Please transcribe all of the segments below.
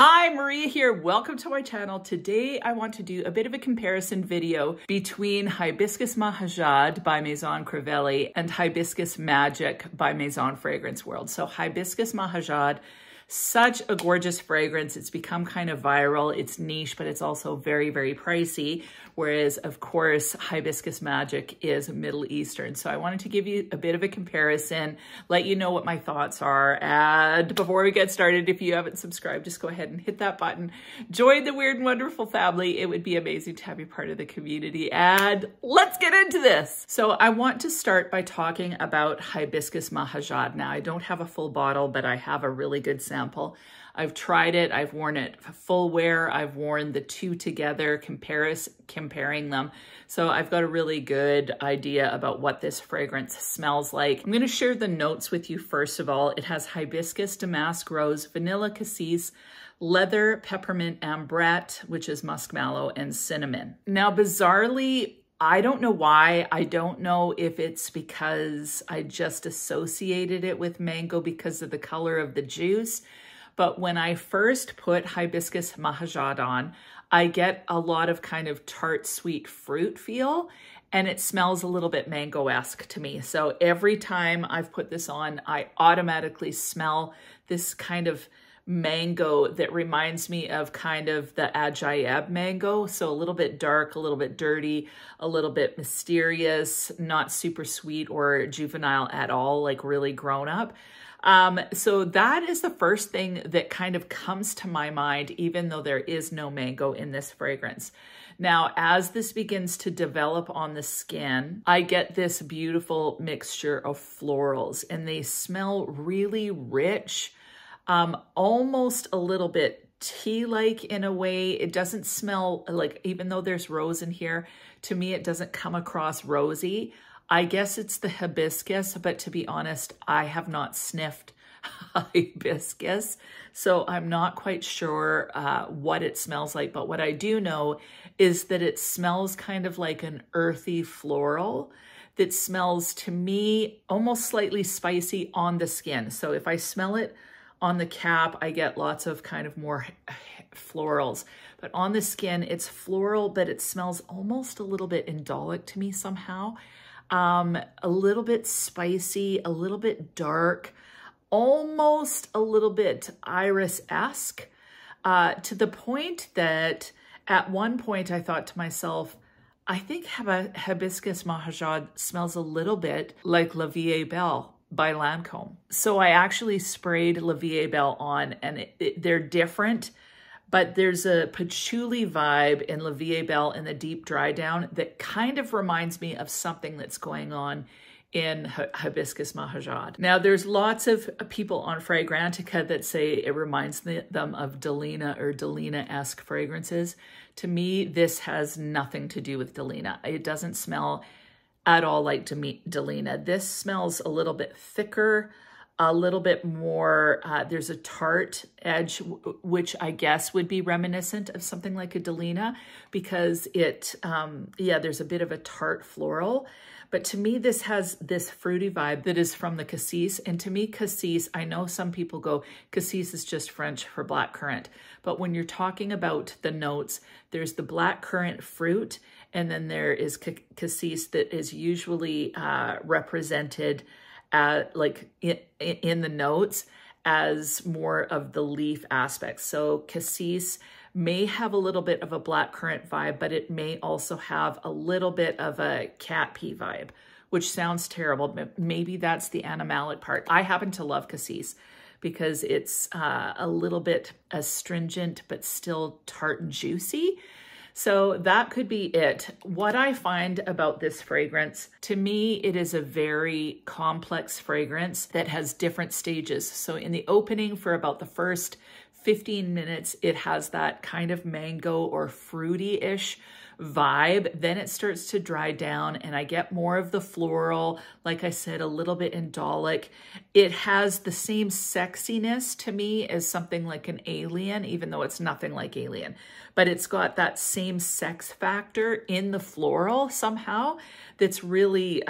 Hi, Maria here. Welcome to my channel. Today I want to do a bit of a comparison video between Hibiscus Mahajád by Maison Crivelli and Hibiscus Magic by Maison Fragrance World. So Hibiscus Mahajád, such a gorgeous fragrance. It's become kind of viral. It's niche, but it's also very, very pricey. Whereas, of course, Hibiscus Magic is Middle Eastern. So I wanted to give you a bit of a comparison, let you know what my thoughts are. And before we get started, if you haven't subscribed, just go ahead and hit that button. Join the Weird and Wonderful family. It would be amazing to have you part of the community. And let's get into this. So I want to start by talking about Hibiscus Mahajád. Now, I don't have a full bottle, but I have a really good sample. I've tried it. I've worn it full wear. I've worn the two together, comparing them. So I've got a really good idea about what this fragrance smells like. I'm going to share the notes with you first of all. It has hibiscus, damask rose, vanilla cassis, leather, peppermint, ambrette, which is muskmallow, and cinnamon. Now, bizarrely, I don't know why. I don't know if it's because I just associated it with mango because of the color of the juice. But when I first put Hibiscus Mahajád on, I get a lot of kind of tart, sweet fruit feel, and it smells a little bit mango-esque to me. So every time I've put this on, I automatically smell this kind of mango that reminds me of kind of the Ajaib mango. So a little bit dark, a little bit dirty, a little bit mysterious, not super sweet or juvenile at all, like really grown up. So that is the first thing that kind of comes to my mind, even though there is no mango in this fragrance. Now, as this begins to develop on the skin, I get this beautiful mixture of florals, and they smell really rich, almost a little bit tea-like in a way. It doesn't smell like, even though there's rose in here, to me, it doesn't come across rosy. I guess it's the hibiscus, but to be honest, I have not sniffed hibiscus, so I'm not quite sure what it smells like. But what I do know is that it smells kind of like an earthy floral that smells, to me, almost slightly spicy on the skin. So if I smell it on the cap, I get lots of kind of more florals. But on the skin, it's floral, but it smells almost a little bit indolic to me somehow. A little bit spicy, a little bit dark, almost a little bit iris-esque, to the point that at one point I thought to myself, I think Hibiscus Mahajád smells a little bit like La Vie Belle by Lancôme. So I actually sprayed La Vie Belle on, and they're different, but there's a patchouli vibe in La Vie Belle in the deep dry down that kind of reminds me of something that's going on in Hibiscus Mahajád. Now, there's lots of people on Fragrantica that say it reminds them of Delina or Delina-esque fragrances. To me, this has nothing to do with Delina. It doesn't smell at all like Delina. This smells a little bit thicker, a little bit more, there's a tart edge, which I guess would be reminiscent of something like a Delina, because it, yeah, there's a bit of a tart floral. But to me, this has this fruity vibe that is from the cassis. And to me, cassis, I know some people go, cassis is just French for blackcurrant. But when you're talking about the notes, there's the blackcurrant fruit, and then there is cassis that is usually represented like in the notes as more of the leaf aspects. So cassis may have a little bit of a blackcurrant vibe, but it may also have a little bit of a cat pea vibe, which sounds terrible, but maybe that's the animalic part. I happen to love cassis because it's a little bit astringent, but still tart and juicy. So that could be it. What I find about this fragrance, to me, it is a very complex fragrance that has different stages. So in the opening, for about the first 15 minutes, it has that kind of mango or fruity-ish vibe. Then it starts to dry down and I get more of the floral, like I said, a little bit indolic. It has the same sexiness to me as something like an Alien, even though it's nothing like Alien. But it's got that same sex factor in the floral somehow that's really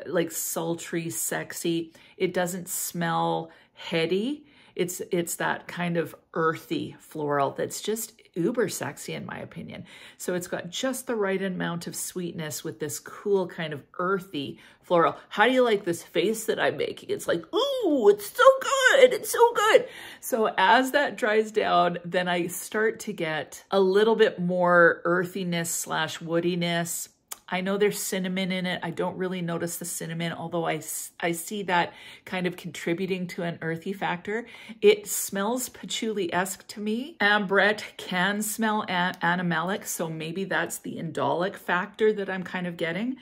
like sultry, sexy. It doesn't smell heady. It's that kind of earthy floral that's just uber sexy in my opinion. So it's got just the right amount of sweetness with this cool kind of earthy floral. How do you like this face that I'm making? It's like, ooh, it's so good. It's so good. So as that dries down, then I start to get a little bit more earthiness slash woodiness. I know there's cinnamon in it. I don't really notice the cinnamon, although I see that kind of contributing to an earthy factor. It smells patchouli-esque to me. Ambrette can smell animalic, so maybe that's the indolic factor that I'm kind of getting.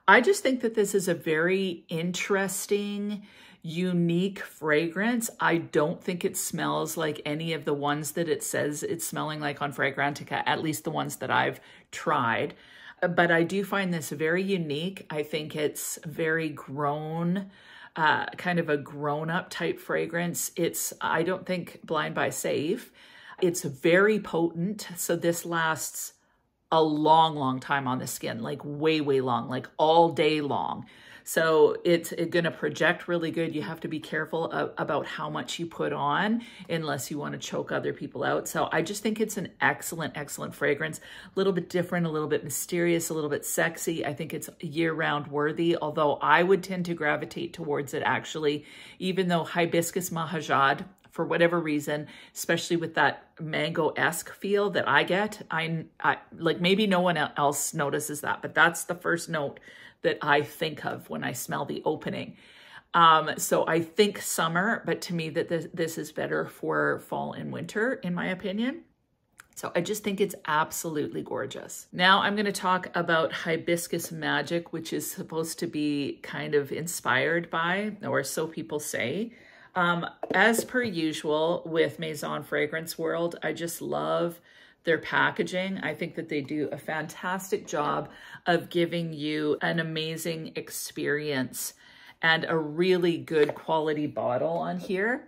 I just think that this is a very interesting, unique fragrance. I don't think it smells like any of the ones that it says it's smelling like on Fragrantica, at least the ones that I've tried. But I do find this very unique. I think it's very grown, kind of a grown-up type fragrance. I don't think blind buy safe. It's very potent. So this lasts a long, long time on the skin, like way, way long, like all day long. So it's going to project really good. You have to be careful about how much you put on unless you want to choke other people out. So I just think it's an excellent, excellent fragrance. A little bit different, a little bit mysterious, a little bit sexy. I think it's year-round worthy, although I would tend to gravitate towards it actually, even though Hibiscus Mahajád, for whatever reason, especially with that mango-esque feel that I get, I like maybe no one else notices that, but that's the first note that I think of when I smell the opening. So I think summer, but to me that this is better for fall and winter, in my opinion. So I just think it's absolutely gorgeous. Now I'm going to talk about Hibiscus Magic, which is supposed to be kind of inspired by, or so people say. As per usual with Maison Fragrance World, I just love their packaging. I think that they do a fantastic job of giving you an amazing experience and a really good quality bottle on here.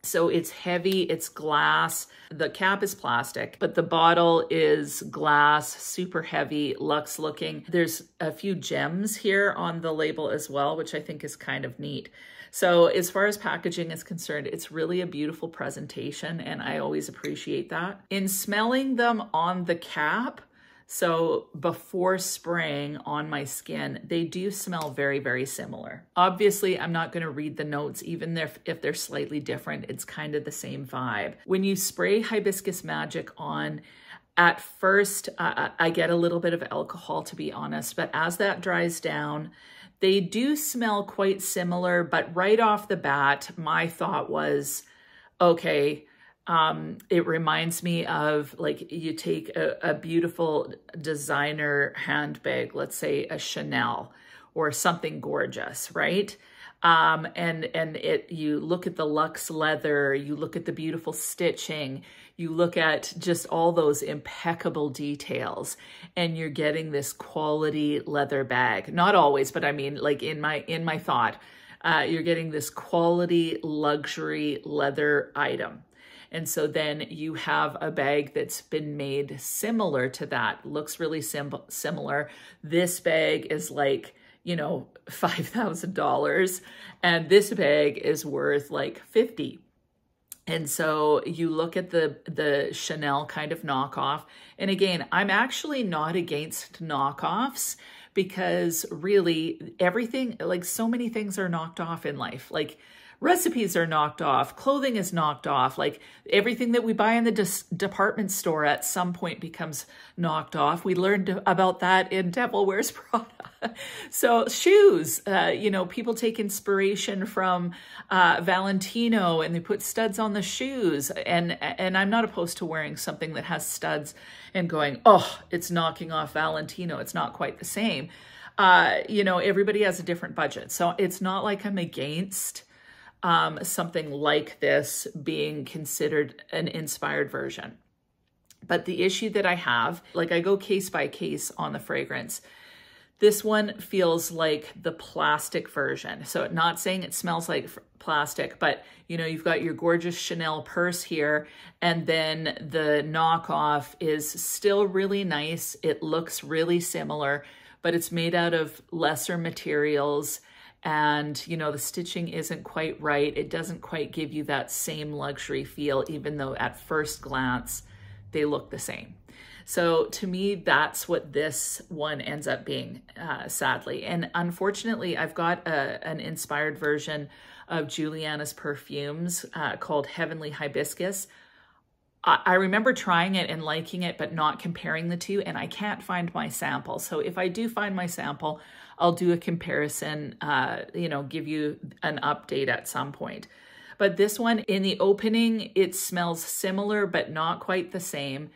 So it's heavy, it's glass, the cap is plastic, but the bottle is glass, super heavy, luxe looking. There's a few gems here on the label as well, which I think is kind of neat. So as far as packaging is concerned, it's really a beautiful presentation and I always appreciate that. In smelling them on the cap, so before spraying on my skin, they do smell very, very similar. Obviously, I'm not going to read the notes, even if they're slightly different, it's kind of the same vibe. When you spray Hibiscus Magic on, at first, I get a little bit of alcohol, to be honest, but as that dries down, they do smell quite similar, but right off the bat, my thought was, okay, it reminds me of like you take a beautiful designer handbag, let's say a Chanel or something gorgeous, right? You look at the luxe leather, you look at the beautiful stitching, you look at just all those impeccable details, and you're getting this quality leather bag. Not always, but I mean, like in my thought, you're getting this quality luxury leather item. And so then you have a bag that's been made similar to that, looks really similar. This bag is like, you know, $5,000 and this bag is worth like $50,000. And so you look at the Chanel kind of knockoff. And again, I'm actually not against knockoffs because really everything, like so many things are knocked off in life. Like recipes are knocked off, clothing is knocked off, like everything that we buy in the department store at some point becomes knocked off. We learned about that in Devil Wears Prada. So shoes, you know, people take inspiration from Valentino and they put studs on the shoes. And I'm not opposed to wearing something that has studs and going, oh, it's knocking off Valentino. It's not quite the same. You know, everybody has a different budget. So it's not like I'm against something like this being considered an inspired version. But the issue that I have, like I go case by case on the fragrance. This one feels like the plastic version. So not saying it smells like plastic, but you know, you've got your gorgeous Chanel purse here, and then the knockoff is still really nice. It looks really similar, but it's made out of lesser materials. And, you know, the stitching isn't quite right. It doesn't quite give you that same luxury feel, even though at first glance, they look the same. So to me, that's what this one ends up being, sadly. And unfortunately, I've got an inspired version of Juliana's perfumes called Heavenly Hibiscus. I remember trying it and liking it, but not comparing the two, and I can't find my sample. So if I do find my sample, I'll do a comparison, you know, give you an update at some point. But this one, in the opening, it smells similar, but not quite the same.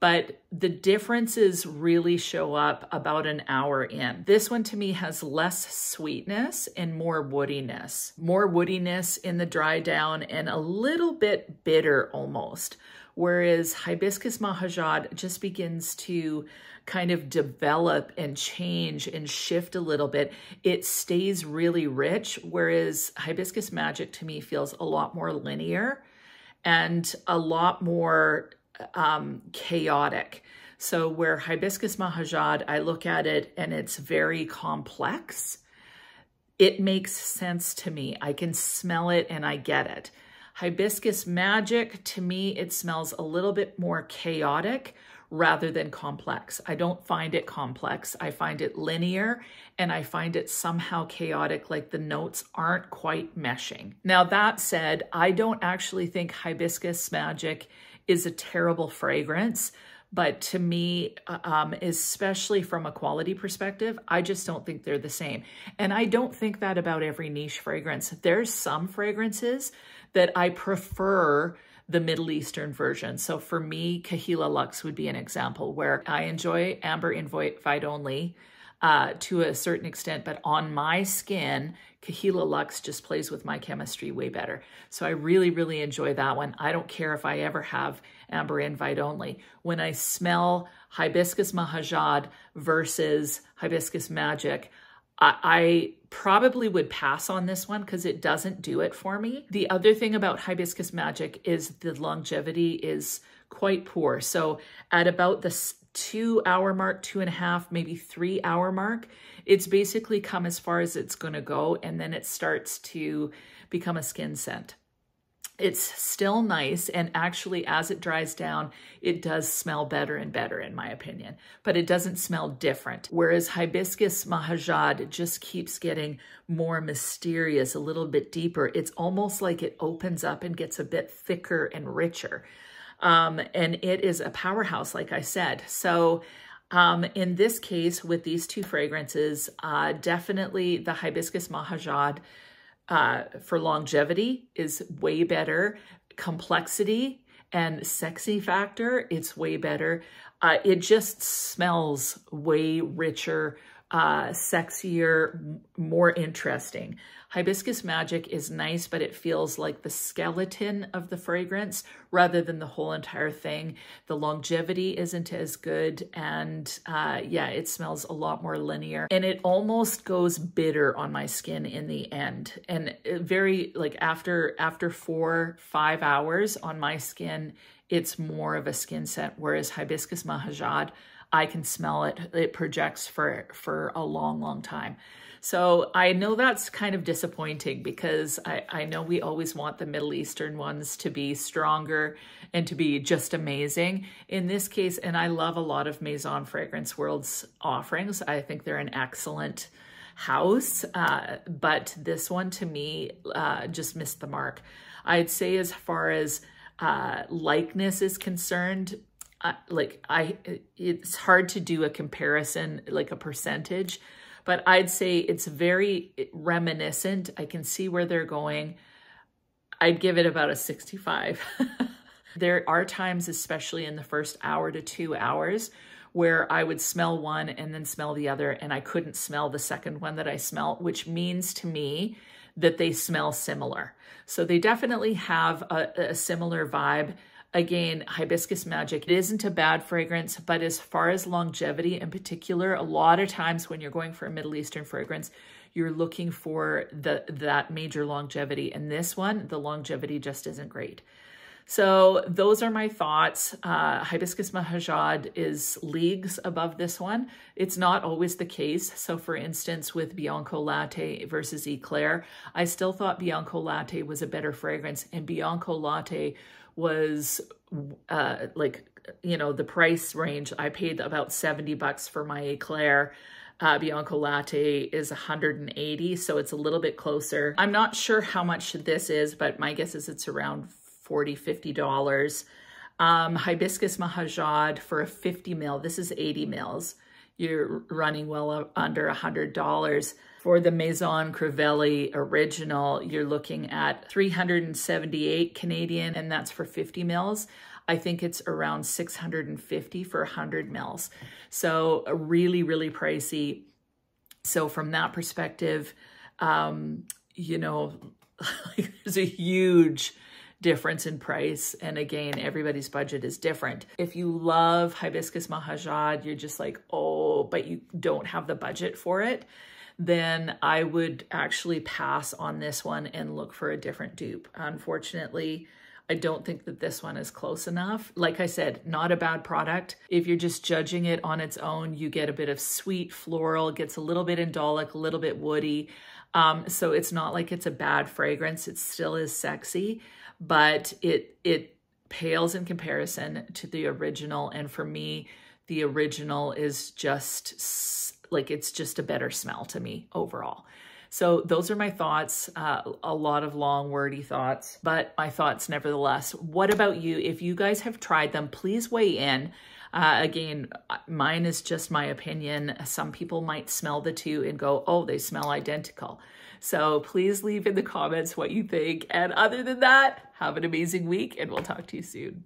But the differences really show up about an hour in. This one to me has less sweetness and more woodiness. More woodiness in the dry down and a little bit bitter almost. Whereas Hibiscus Mahajád just begins to kind of develop and change and shift a little bit. It stays really rich, whereas Hibiscus Magic to me feels a lot more linear and a lot more chaotic. So where Hibiscus Mahajád, I look at it and it's very complex, it makes sense to me. I can smell it and I get it. Hibiscus Magic, to me, it smells a little bit more chaotic rather than complex. I don't find it complex. I find it linear and I find it somehow chaotic, like the notes aren't quite meshing. Now that said, I don't actually think Hibiscus Magic is a terrible fragrance, but to me, especially from a quality perspective, I just don't think they're the same. And I don't think that about every niche fragrance. There's some fragrances that I prefer the Middle Eastern version. So for me, Kahila Luxe would be an example where I enjoy Amber Invite Only to a certain extent, but on my skin, Kahila Luxe just plays with my chemistry way better. So I really, really enjoy that one. I don't care if I ever have Amber Invite Only. When I smell Hibiscus Mahajád versus Hibiscus Magic, I probably would pass on this one because it doesn't do it for me. The other thing about Hibiscus Magic is the longevity is quite poor. So at about the 2 hour mark, 2.5, maybe 3 hour mark, it's basically come as far as it's going to go. And then it starts to become a skin scent. It's still nice, and actually as it dries down, it does smell better and better in my opinion, but it doesn't smell different. Whereas Hibiscus Mahajád just keeps getting more mysterious, a little bit deeper. It's almost like it opens up and gets a bit thicker and richer. And it is a powerhouse, like I said. So in this case, with these two fragrances, definitely the Hibiscus Mahajád for longevity is way better. Complexity and sexy factor, it's way better. It just smells way richer, sexier, more interesting. Hibiscus Magic is nice, but it feels like the skeleton of the fragrance rather than the whole entire thing. The longevity isn't as good, and yeah, it smells a lot more linear, and it almost goes bitter on my skin in the end. And very, like after 4-5 hours on my skin, it's more of a skin scent, whereas Hibiscus Mahajád, I can smell it. It projects for a long, long time. So I know that's kind of disappointing because I know we always want the Middle Eastern ones to be stronger and to be just amazing. In this case, and I love a lot of Maison Fragrance World's offerings. I think they're an excellent house, but this one to me just missed the mark. I'd say as far as likeness is concerned, it's hard to do a comparison, like a percentage, but I'd say it's very reminiscent. I can see where they're going. I'd give it about a 65. There are times, especially in the first hour to 2 hours, where I would smell one and then smell the other, and I couldn't smell the second one that I smelled, which means to me that they smell similar. So they definitely have a similar vibe. Again, Hibiscus Magic, it isn't a bad fragrance, but as far as longevity in particular, a lot of times when you're going for a Middle Eastern fragrance, you're looking for that major longevity. And this one, the longevity just isn't great. So those are my thoughts. Hibiscus Mahajád is leagues above this one. It's not always the case. So for instance, with Bianco Latte versus Eclair, I still thought Bianco Latte was a better fragrance, and Bianco Latte was like, you know, the price range. I paid about $70 for my Eclair. Bianco Latte is 180, so it's a little bit closer. I'm not sure how much this is, but my guess is it's around $40, $50. Hibiscus Mahajád for a 50 ml, this is 80 mils. You're running well under $100. For the Maison Crivelli Original, you're looking at 378 Canadian, and that's for 50 mils. I think it's around 650 for 100 mils. So really, really pricey. So from that perspective, you know, there's a huge difference in price. And again, everybody's budget is different. If you love Hibiscus Mahajád, you're just like, oh, but you don't have the budget for it, then I would actually pass on this one and look for a different dupe. Unfortunately, I don't think that this one is close enough. Like I said, not a bad product. If you're just judging it on its own, you get a bit of sweet floral, gets a little bit indolic, a little bit woody. So it's not like it's a bad fragrance. It still is sexy, but it pales in comparison to the original. And for me, the original is just like, it's just a better smell to me overall. So those are my thoughts, a lot of long wordy thoughts, but my thoughts nevertheless. What about you? If you guys have tried them, please weigh in. Again, mine is just my opinion. Some people might smell the two and go, oh, they smell identical. So please leave in the comments what you think. And other than that, have an amazing week and we'll talk to you soon.